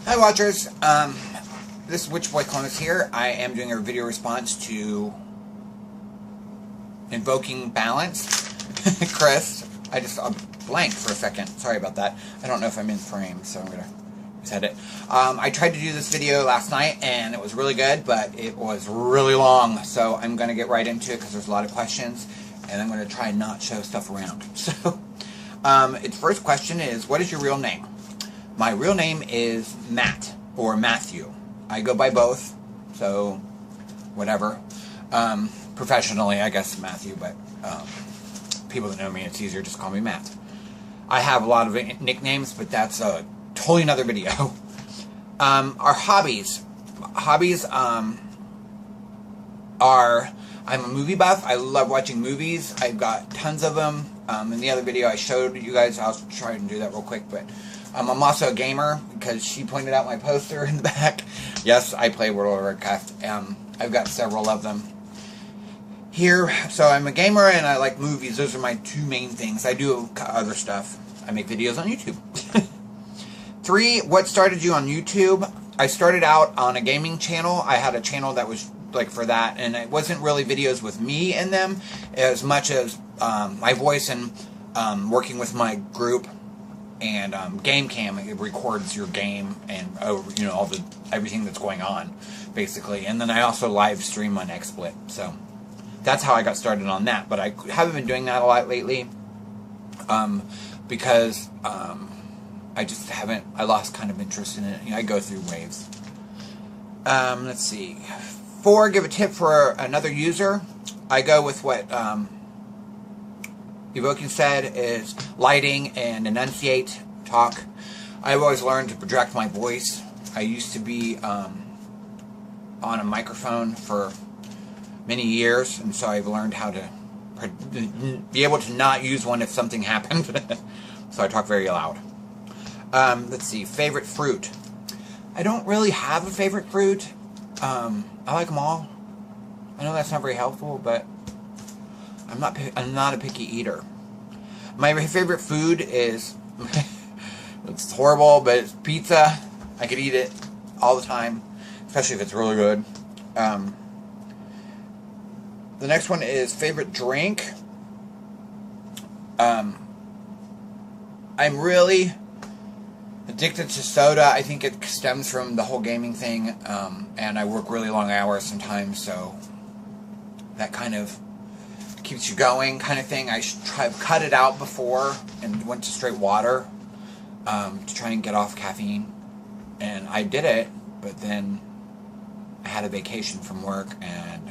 Hi watchers, this is Witch Boy Columbus here. I am doing a video response to Invoking Balance. Chris, I just blanked for a second. Sorry about that. I don't know if I'm in frame, so I'm gonna reset it. I tried to do this video last night and it was really good, but it was really long, so I'm gonna get right into it because there's a lot of questions and I'm gonna try and not show stuff around. So, its first question is, what is your real name? My real name is Matt, or Matthew. I go by both, so whatever. Professionally, I guess Matthew, but people that know me, it's easier just call me Matt. I have a lot of nicknames, but that's a totally another video. Our hobbies. Hobbies are, I'm a movie buff. I love watching movies. I've got tons of them. In the other video I showed you guys, I'll try and do that real quick, but I'm also a gamer, because she pointed out my poster in the back. Yes, I play World of Warcraft. I've got several of them here. So I'm a gamer and I like movies. Those are my two main things. I do other stuff. I make videos on YouTube. 3, what started you on YouTube? I started out on a gaming channel. I had a channel that was like for that, and it wasn't really videos with me in them as much as my voice and working with my group. And Game Cam, it records your game and you know, all the everything that's going on, basically. And then I also live stream on XSplit. So that's how I got started on that. But I haven't been doing that a lot lately, because I just haven't. I lost kind of interest in it. You know, I go through waves. Let's see. 4, give a tip for another user. I go with what Evoking said is lighting and enunciate, talk. I've always learned to project my voice. I used to be on a microphone for many years, and so I've learned how to be able to not use one if something happened. So I talk very loud. Let's see, favorite fruit. I don't really have a favorite fruit. I like them all. I know that's not very helpful, but I'm not a picky eater. My favorite food is, it's horrible, but it's pizza. I could eat it all the time, especially if it's really good. The next one is favorite drink. I'm really addicted to soda. I think it stems from the whole gaming thing, and I work really long hours sometimes, so that kind of keeps you going, kind of thing. I've cut it out before and went to straight water to try and get off caffeine, and I did it, but then I had a vacation from work, and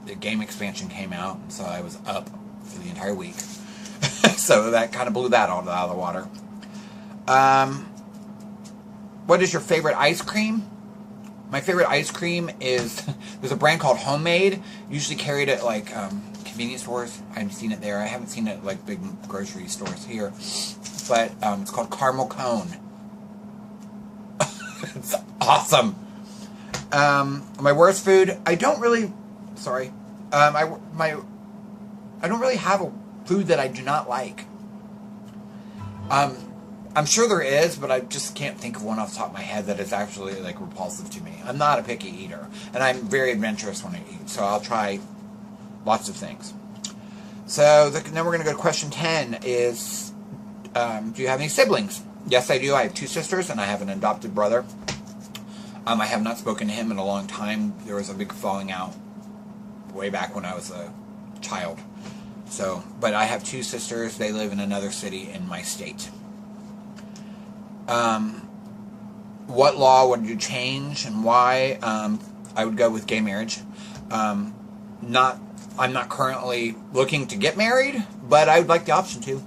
the game expansion came out, and so I was up for the entire week. So that kind of blew that all out of the water. What is your favorite ice cream? My favorite ice cream is, there's a brand called Homemade, usually carried at like convenience stores. I've seen it there. I haven't seen it at like big grocery stores here, but it's called Caramel Cone. It's awesome. My worst food, I don't really, sorry, I don't really have a food that I do not like. I'm sure there is, but I just can't think of one off the top of my head that is actually like repulsive to me. I'm not a picky eater, and I'm very adventurous when I eat, so I'll try lots of things. So then we're going to go to question 10 is, do you have any siblings? Yes, I do. I have 2 sisters, and I have an adopted brother. I have not spoken to him in a long time. There was a big falling out way back when I was a child. So, but I have 2 sisters. They live in another city in my state. What law would you change and why? I would go with gay marriage. I'm not currently looking to get married, but I would like the option to.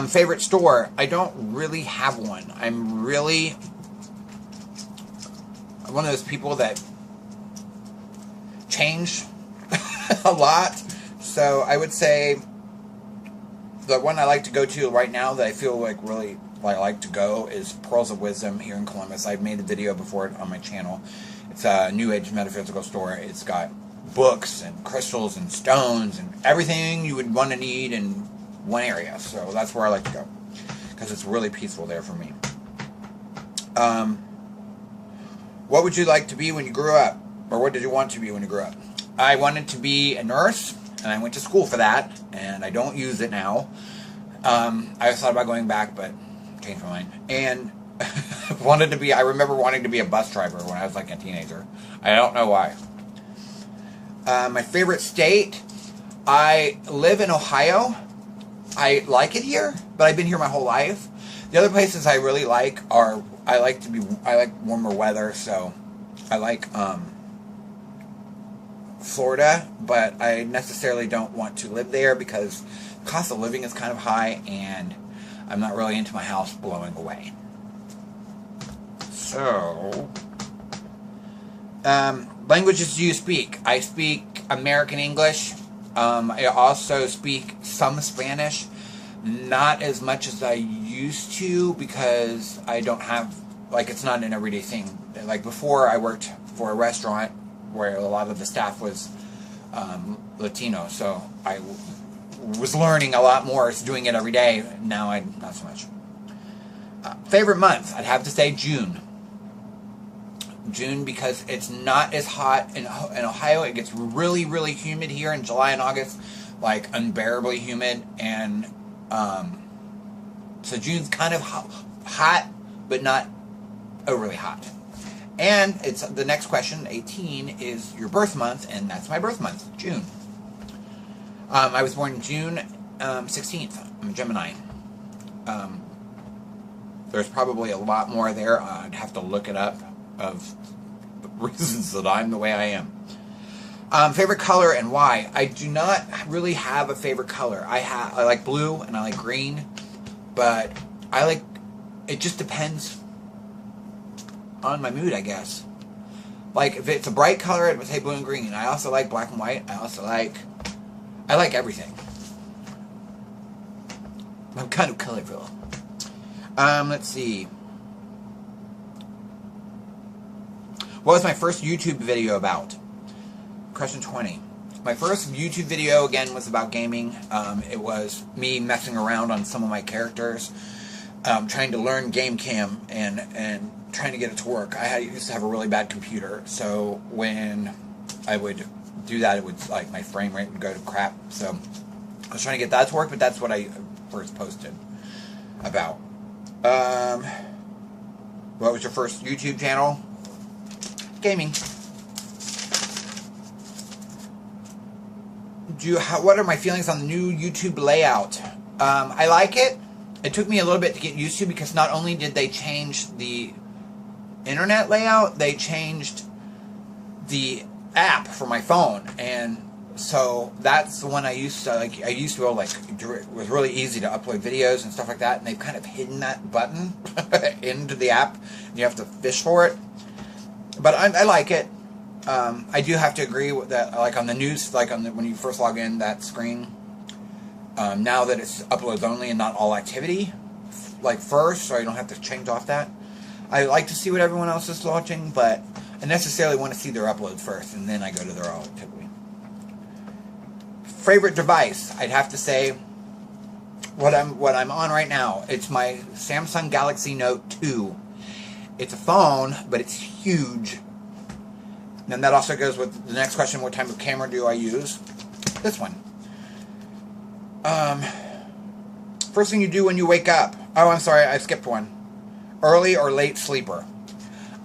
Favorite store? I don't really have one. I'm really one of those people that change a lot. So I would say the one I like to go to right now that I feel like really I like to go is Pearls of Wisdom here in Columbus. I've made a video before on my channel. It's a New Age metaphysical store. It's got books and crystals and stones and everything you would want to need in one area. So that's where I like to go. because it's really peaceful there for me. What would you like to be when you grew up? Or what did you want to be when you grew up? I wanted to be a nurse, and I went to school for that, and I don't use it now. I thought about going back, but changed my mind. And I remember wanting to be a bus driver when I was like a teenager. I don't know why. My favorite state, I live in Ohio. I like it here, but I've been here my whole life. The other places I really like are, I like warmer weather, so I like Florida, but I necessarily don't want to live there because the cost of living is kind of high, and I'm not really into my house blowing away. So, languages do you speak? I speak American English. I also speak some Spanish. Not as much as I used to because I don't have, like, it's not an everyday thing. Like, before I worked for a restaurant where a lot of the staff was Latino, so I was learning a lot more, doing it every day. Now not so much. Favorite month, I'd have to say June. June, because it's not as hot in Ohio. It gets really, really humid here in July and August, like unbearably humid, and so June's kind of hot, but not overly hot. And it's the next question, 18, is your birth month, and that's my birth month, June. I was born June 16th. I'm a Gemini. There's probably a lot more there. I'd have to look it up of the reasons that I'm the way I am. Favorite color and why? I do not really have a favorite color. I like blue and I like green, but it just depends on my mood, I guess. Like, if it's a bright color, it would say blue and green. I also like black and white. I like everything. I'm kind of colorful. Let's see. What was my first YouTube video about? Question 20. My first YouTube video, again, was about gaming. It was me messing around on some of my characters, trying to learn game cam and trying to get it to work. I used to have a really bad computer, so when I would do that, it would, like, my frame rate would go to crap. So I was trying to get that to work, but that's what I first posted about. What was your first YouTube channel? Gaming. What are my feelings on the new YouTube layout? I like it. It took me a little bit to get used to because not only did they change the internet layout, they changed the app for my phone, and so that's the one I used to like. I used to be able to, like, it was really easy to upload videos and stuff like that, and they've kind of hidden that button into the app. And you have to fish for it, but I like it. I do have to agree with that, like on the news, like when you first log in, that screen. Now that it's uploads only and not all activity, like first, so I don't have to change off that. I like to see what everyone else is watching, but I necessarily want to see their uploads first, and then I go to their all activity. Favorite device, I'd have to say what I'm on right now. It's my Samsung Galaxy Note 2. It's a phone, but it's huge. And that also goes with the next question, what type of camera do I use? This one. First thing you do when you wake up. Oh, I'm sorry, I skipped one. Early or late sleeper.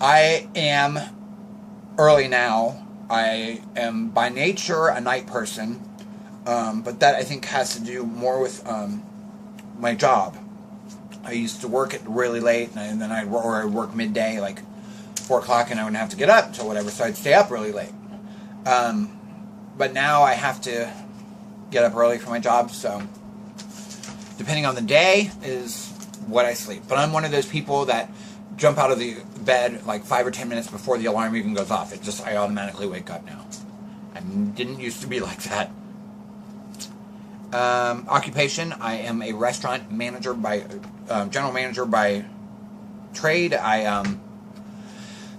I am early now. I am by nature a night person, but that I think has to do more with my job. I used to work it really late, and then I'd work midday, like 4 o'clock, and I wouldn't have to get up till whatever, so I'd stay up really late. But now I have to get up early for my job, so depending on the day is what I sleep. But I'm one of those people that jump out of the bed like 5 or 10 minutes before the alarm even goes off. I automatically wake up now. I didn't used to be like that. Occupation, I am a restaurant manager general manager by trade. I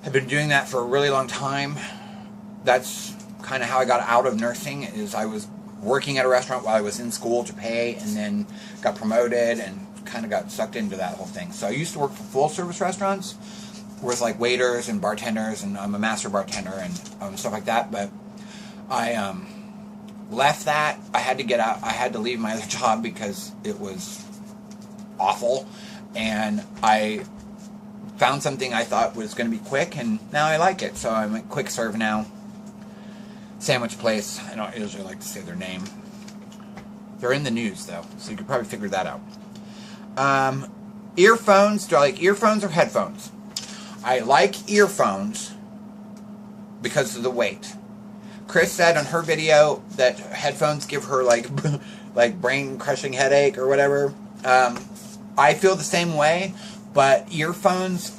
have been doing that for a really long time. That's kind of how I got out of nursing, is I was working at a restaurant while I was in school to pay, and then got promoted and kind of got sucked into that whole thing. So I used to work for full-service restaurants with like waiters and bartenders, and I'm a master bartender and stuff like that. But I left that. I had to get out. I had to leave my other job because it was awful, and I found something I thought was going to be quick, and now I like it. So I'm at Quick Serve now. Sandwich place. I don't usually like to say their name. They're in the news, though, so you could probably figure that out. Earphones. Do I like earphones or headphones? I like earphones because of the weight. Chris said on her video that headphones give her, like, like brain-crushing headache or whatever. I feel the same way, but earphones,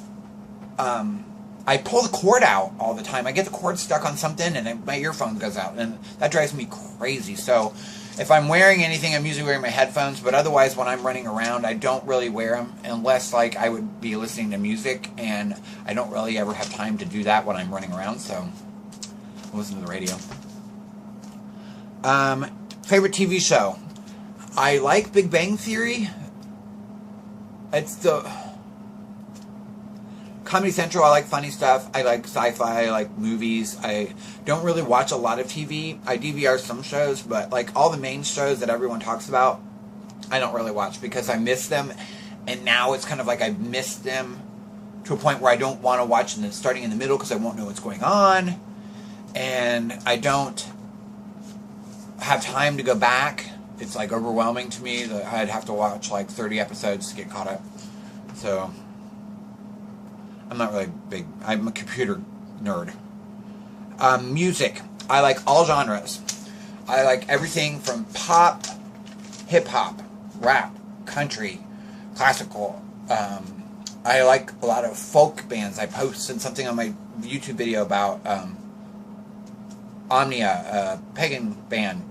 I pull the cord out all the time. I get the cord stuck on something, and then my earphone goes out, and that drives me crazy. So if I'm wearing anything, I'm usually wearing my headphones, but otherwise when I'm running around, I don't really wear them unless, like, I would be listening to music, and I don't really ever have time to do that when I'm running around, so I listen to the radio. Favorite TV show? I like Big Bang Theory. It's the Comedy Central. I like funny stuff. I like sci-fi. I like movies. I don't really watch a lot of TV. I DVR some shows, but like all the main shows that everyone talks about, I don't really watch because I miss them. And now it's kind of like I've missed them to a point where I don't want to watch them starting in the middle because I won't know what's going on. And I don't have time to go back. It's like overwhelming to me that I'd have to watch like 30 episodes to get caught up. So I'm not really big. I'm a computer nerd. Music. I like all genres. I like everything from pop, hip-hop, rap, country, classical. I like a lot of folk bands. I posted something on my YouTube video about Omnia, a pagan band.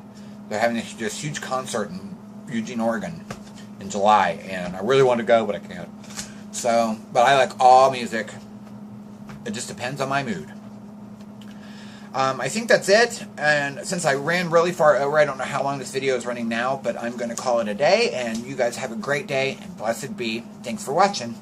They're having this huge concert in Eugene, Oregon in July, and I really want to go, but I can't. So, but I like all music. It just depends on my mood. I think that's it, and since I ran really far over, I don't know how long this video is running now, but I'm going to call it a day, and you guys have a great day, and blessed be. Thanks for watching.